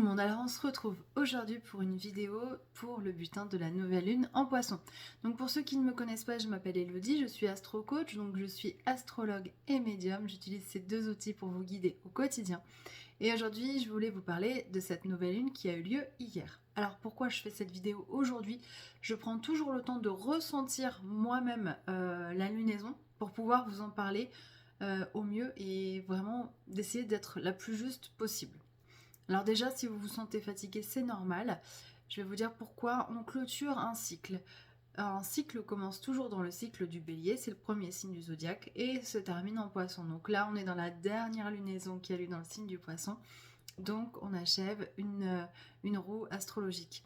monde, alors on se retrouve aujourd'hui pour une vidéo pour le butin de la nouvelle lune en Poisson. Donc pour ceux qui ne me connaissent pas, je m'appelle Elodie, je suis astro-coach, donc je suis astrologue et médium. J'utilise ces deux outils pour vous guider au quotidien. Et aujourd'hui, je voulais vous parler de cette nouvelle lune qui a eu lieu hier. Alors pourquoi je fais cette vidéo aujourd'hui? Je prends toujours le temps de ressentir moi-même la lunaison pour pouvoir vous en parler au mieux et vraiment d'essayer d'être la plus juste possible. Alors déjà, si vous vous sentez fatigué, c'est normal. Je vais vous dire pourquoi on clôture un cycle. Un cycle commence toujours dans le cycle du bélier, c'est le premier signe du zodiaque, et se termine en poisson. Donc là, on est dans la dernière lunaison qui a lieu dans le signe du poisson. Donc on achève une roue astrologique.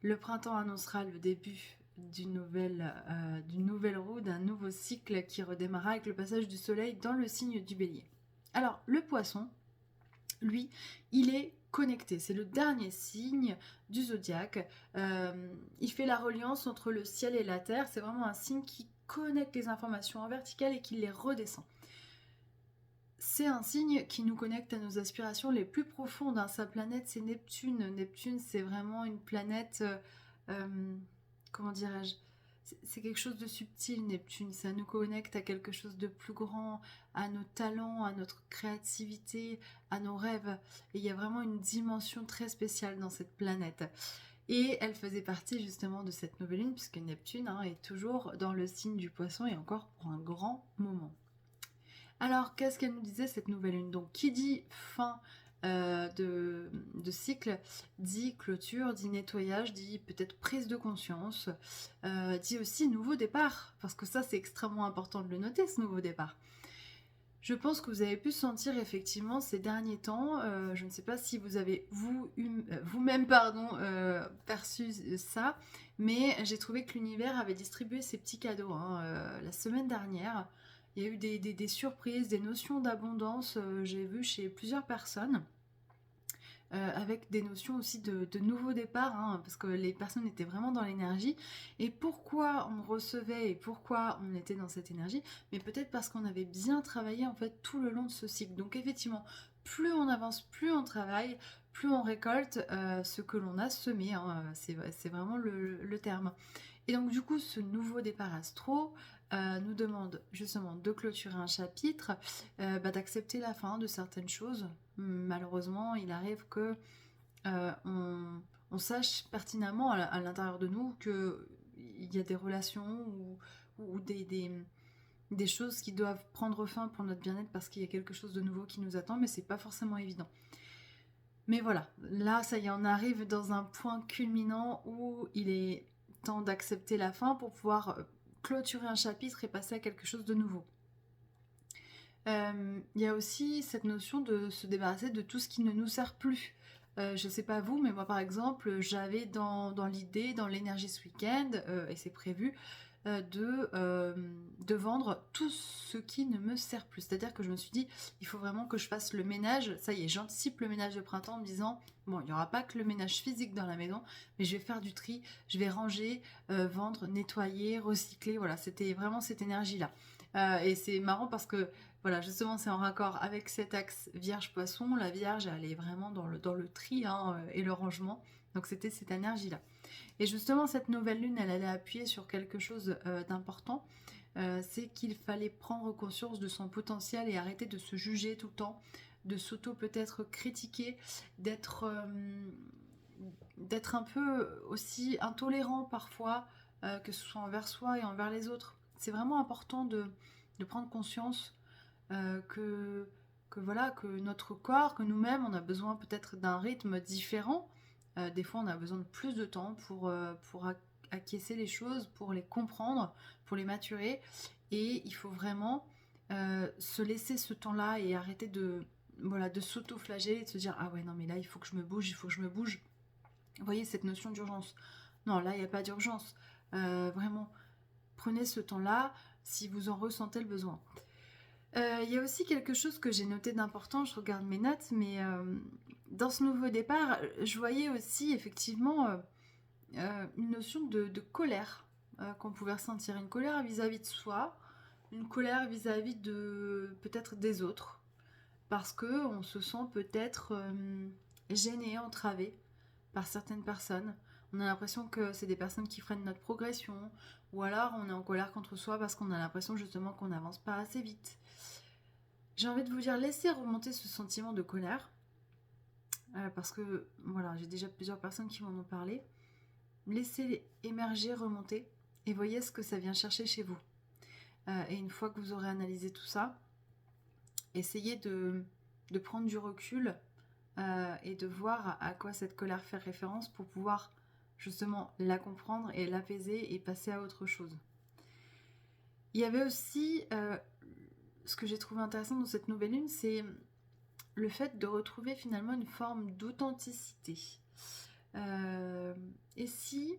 Le printemps annoncera le début d'une nouvelle roue, d'un nouveau cycle qui redémarrera avec le passage du soleil dans le signe du bélier. Alors, le poisson, lui, il est connecté. C'est le dernier signe du zodiaque. Il fait la reliance entre le ciel et la terre. C'est vraiment un signe qui connecte les informations en verticale et qui les redescend. C'est un signe qui nous connecte à nos aspirations les plus profondes. Sa planète, c'est Neptune. Neptune, c'est vraiment une planète... comment dirais-je? C'est quelque chose de subtil, Neptune. Ça nous connecte à quelque chose de plus grand, à nos talents, à notre créativité, à nos rêves. Et il y a vraiment une dimension très spéciale dans cette planète. Et elle faisait partie justement de cette nouvelle lune, puisque Neptune est toujours dans le signe du poisson et encore pour un grand moment. Alors, qu'est-ce qu'elle nous disait cette nouvelle lune? Donc, qui dit fin de cycle, dit clôture, dit nettoyage, dit peut-être prise de conscience, dit aussi nouveau départ, parce que ça c'est extrêmement important de le noter, ce nouveau départ. Je pense que vous avez pu sentir effectivement ces derniers temps, je ne sais pas si vous avez vous-même perçu ça, mais j'ai trouvé que l'univers avait distribué ses petits cadeaux la semaine dernière. Il y a eu des surprises, des notions d'abondance, j'ai vu chez plusieurs personnes. Avec des notions aussi de nouveau départ, parce que les personnes étaient vraiment dans l'énergie. Et pourquoi on recevait et pourquoi on était dans cette énergie? Mais peut-être parce qu'on avait bien travaillé en fait tout le long de ce cycle. Donc effectivement, plus on avance, plus on travaille, plus on récolte ce que l'on a semé. C'est vraiment le terme. Et donc du coup, ce nouveau départ astro nous demande justement de clôturer un chapitre, d'accepter la fin de certaines choses. Malheureusement, il arrive que on sache pertinemment à l'intérieur de nous qu'il y a des relations ou des choses qui doivent prendre fin pour notre bien-être parce qu'il y a quelque chose de nouveau qui nous attend, mais c'est pas forcément évident. Mais voilà, là, ça y est, on arrive dans un point culminant où il est temps d'accepter la fin pour pouvoir clôturer un chapitre et passer à quelque chose de nouveau. Il y a aussi cette notion de se débarrasser de tout ce qui ne nous sert plus. Je sais pas vous, mais moi par exemple, j'avais dans l'idée, dans l'énergie ce week-end, et c'est prévu, de vendre tout ce qui ne me sert plus. C'est-à-dire que je me suis dit, il faut vraiment que je fasse le ménage. Ça y est, j'anticipe le ménage de printemps en me disant, bon, il n'y aura pas que le ménage physique dans la maison, mais je vais faire du tri, je vais ranger, vendre, nettoyer, recycler. Voilà, c'était vraiment cette énergie-là. Et c'est marrant parce que voilà, justement, c'est en raccord avec cet axe Vierge-Poisson. La Vierge, elle est vraiment dans le tri et le rangement. Donc c'était cette énergie-là. Et justement, cette nouvelle lune, elle allait appuyer sur quelque chose d'important. C'est qu'il fallait prendre conscience de son potentiel et arrêter de se juger tout le temps, de s'auto peut-être critiquer, d'être un peu aussi intolérant parfois, que ce soit envers soi et envers les autres. C'est vraiment important de prendre conscience que voilà, que notre corps, que nous-mêmes, on a besoin peut-être d'un rythme différent. Des fois, on a besoin de plus de temps pour acquiescer les choses, pour les comprendre, pour les maturer. Et il faut vraiment se laisser ce temps-là et arrêter de s'auto-flageller et de se dire ah ouais non mais là il faut que je me bouge, il faut que je me bouge. Vous voyez cette notion d'urgence. Non, là il n'y a pas d'urgence. Vraiment, prenez ce temps-là si vous en ressentez le besoin. Il y a aussi quelque chose que j'ai noté d'important, je regarde mes notes, mais dans ce nouveau départ, je voyais aussi effectivement une notion de colère qu'on pouvait ressentir. Une colère vis-à-vis de soi, une colère vis-à-vis de peut-être des autres, parce qu'on se sent peut-être gênés, entravés par certaines personnes. On a l'impression que c'est des personnes qui freinent notre progression, ou alors on est en colère contre soi parce qu'on a l'impression justement qu'on n'avance pas assez vite. J'ai envie de vous dire, laissez remonter ce sentiment de colère, parce que voilà, j'ai déjà plusieurs personnes qui m'en ont parlé. Laissez émerger, remonter, et voyez ce que ça vient chercher chez vous. Et une fois que vous aurez analysé tout ça, essayez de prendre du recul et de voir à quoi cette colère fait référence pour pouvoir justement la comprendre et l'apaiser et passer à autre chose. Il y avait aussi, ce que j'ai trouvé intéressant dans cette nouvelle lune, c'est le fait de retrouver finalement une forme d'authenticité. Et si,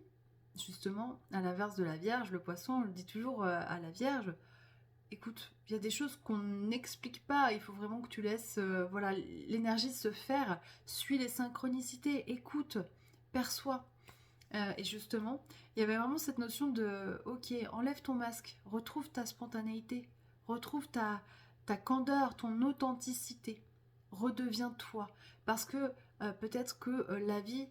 justement, à l'inverse de la Vierge, le Poisson, on le dit toujours à la Vierge, écoute, il y a des choses qu'on n'explique pas, il faut vraiment que tu laisses voilà, l'énergie se faire, suis les synchronicités, écoute, perçois. Et justement, il y avait vraiment cette notion de, ok, enlève ton masque, retrouve ta spontanéité, retrouve ta candeur, ton authenticité, redeviens toi. Parce que peut-être que la vie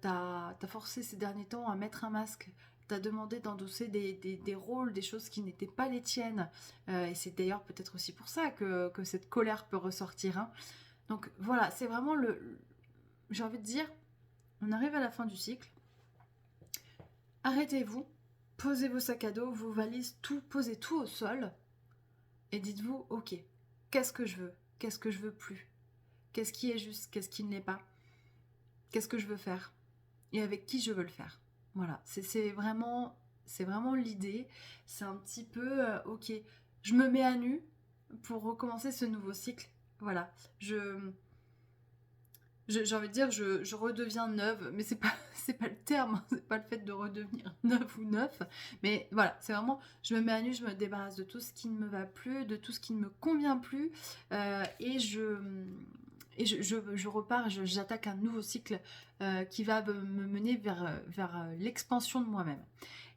t'a forcé ces derniers temps à mettre un masque, t'a demandé d'endosser des rôles, des choses qui n'étaient pas les tiennes. Et c'est d'ailleurs peut-être aussi pour ça que cette colère peut ressortir. Hein. Donc voilà, c'est vraiment j'ai envie de dire, on arrive à la fin du cycle. Arrêtez-vous, posez vos sacs à dos, vos valises, tout, posez tout au sol et dites-vous, ok, qu'est-ce que je veux? Qu'est-ce que je veux plus? Qu'est-ce qui est juste? Qu'est-ce qui ne l'est pas? Qu'est-ce que je veux faire? Et avec qui je veux le faire? Voilà, c'est vraiment l'idée. C'est un petit peu, ok, je me mets à nu pour recommencer ce nouveau cycle. Voilà, j'ai envie de dire, je redeviens neuve, mais c'est pas le terme, c'est pas le fait de redevenir neuve ou neuf, mais voilà, c'est vraiment, je me mets à nu, je me débarrasse de tout ce qui ne me va plus, de tout ce qui ne me convient plus, et je repars, j'attaque un nouveau cycle qui va me mener vers l'expansion de moi-même.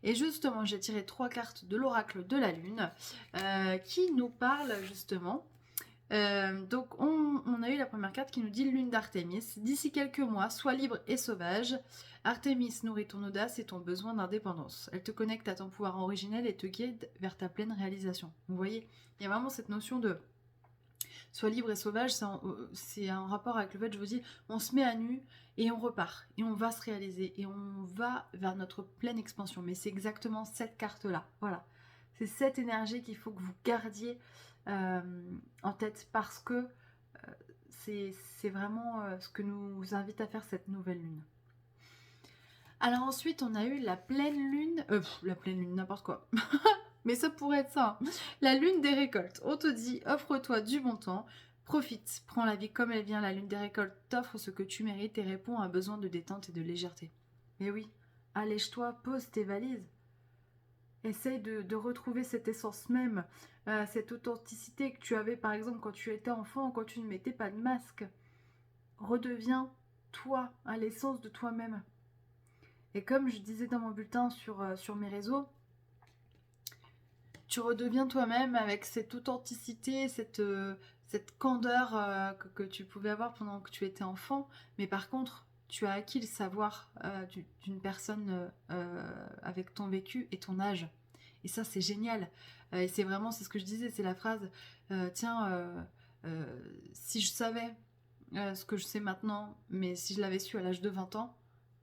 Et justement, j'ai tiré 3 cartes de l'oracle de la Lune qui nous parlent justement. Donc on a eu la première carte qui nous dit Lune d'Artémis. D'ici quelques mois, sois libre et sauvage. Artémis nourrit ton audace et ton besoin d'indépendance. Elle te connecte à ton pouvoir originel et te guide vers ta pleine réalisation. Vous voyez, il y a vraiment cette notion de sois libre et sauvage. C'est un rapport avec le fait, je vous dis, on se met à nu et on repart. Et on va se réaliser. Et on va vers notre pleine expansion. Mais c'est exactement cette carte-là. Voilà. C'est cette énergie qu'il faut que vous gardiez en tête parce que c'est vraiment ce que nous invite à faire cette nouvelle lune. Alors ensuite on a eu la pleine lune, n'importe quoi, mais ça pourrait être ça, hein. La lune des récoltes, on te dit offre-toi du bon temps, profite, prends la vie comme elle vient, la lune des récoltes t'offre ce que tu mérites et répond à un besoin de détente et de légèreté. Mais oui, allège-toi, pose tes valises. Essaye de retrouver cette essence même, cette authenticité que tu avais par exemple quand tu étais enfant, quand tu ne mettais pas de masque. Redeviens toi, à l'essence de toi-même. Et comme je disais dans mon bulletin sur mes réseaux, tu redeviens toi-même avec cette authenticité, cette candeur que tu pouvais avoir pendant que tu étais enfant. Mais par contre, tu as acquis le savoir d'une personne avec ton vécu et ton âge. Et ça, c'est génial. Et c'est ce que je disais, c'est la phrase, si je savais ce que je sais maintenant, mais si je l'avais su à l'âge de 20 ans,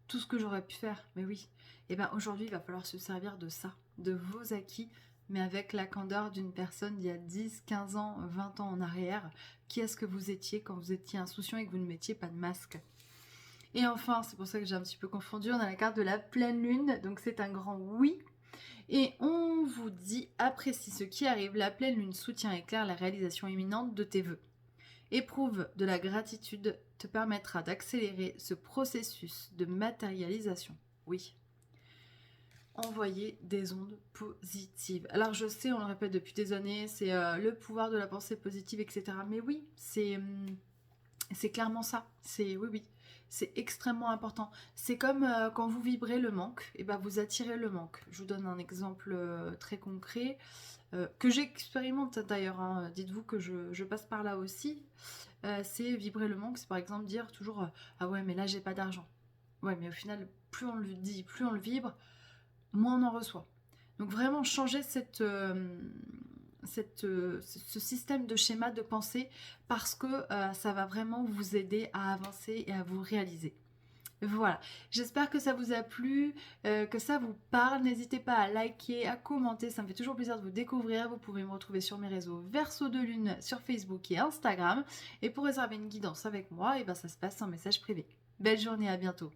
tout ce que j'aurais pu faire, mais oui. Et bien aujourd'hui, il va falloir se servir de ça, de vos acquis, mais avec la candeur d'une personne d'il y a 10, 15 ans, 20 ans en arrière. Qui est-ce que vous étiez quand vous étiez insouciant et que vous ne mettiez pas de masque? Et enfin, c'est pour ça que j'ai un petit peu confondu, on a la carte de la pleine lune, donc c'est un grand oui. Et on vous dit, apprécie ce qui arrive, la pleine lune soutient et éclaire la réalisation imminente de tes vœux. Éprouve de la gratitude te permettra d'accélérer ce processus de matérialisation. Oui. Envoyer des ondes positives. Alors je sais, on le répète depuis des années, c'est le pouvoir de la pensée positive, etc. Mais oui, c'est clairement ça. Oui. C'est extrêmement important. C'est comme quand vous vibrez le manque, et ben vous attirez le manque. Je vous donne un exemple très concret que j'expérimente d'ailleurs, hein. Dites-vous que je passe par là aussi. C'est vibrer le manque, c'est par exemple dire toujours ah ouais mais là j'ai pas d'argent. Ouais mais au final plus on le dit, plus on le vibre, moins on en reçoit. Donc vraiment changer ce système de schéma de pensée parce que ça va vraiment vous aider à avancer et à vous réaliser. Voilà, j'espère que ça vous a plu, que ça vous parle. N'hésitez pas à liker, à commenter, ça me fait toujours plaisir de vous découvrir. Vous pouvez me retrouver sur mes réseaux Verseau de Lune sur Facebook et Instagram. Et pour réserver une guidance avec moi, et ben ça se passe en message privé. Belle journée, à bientôt.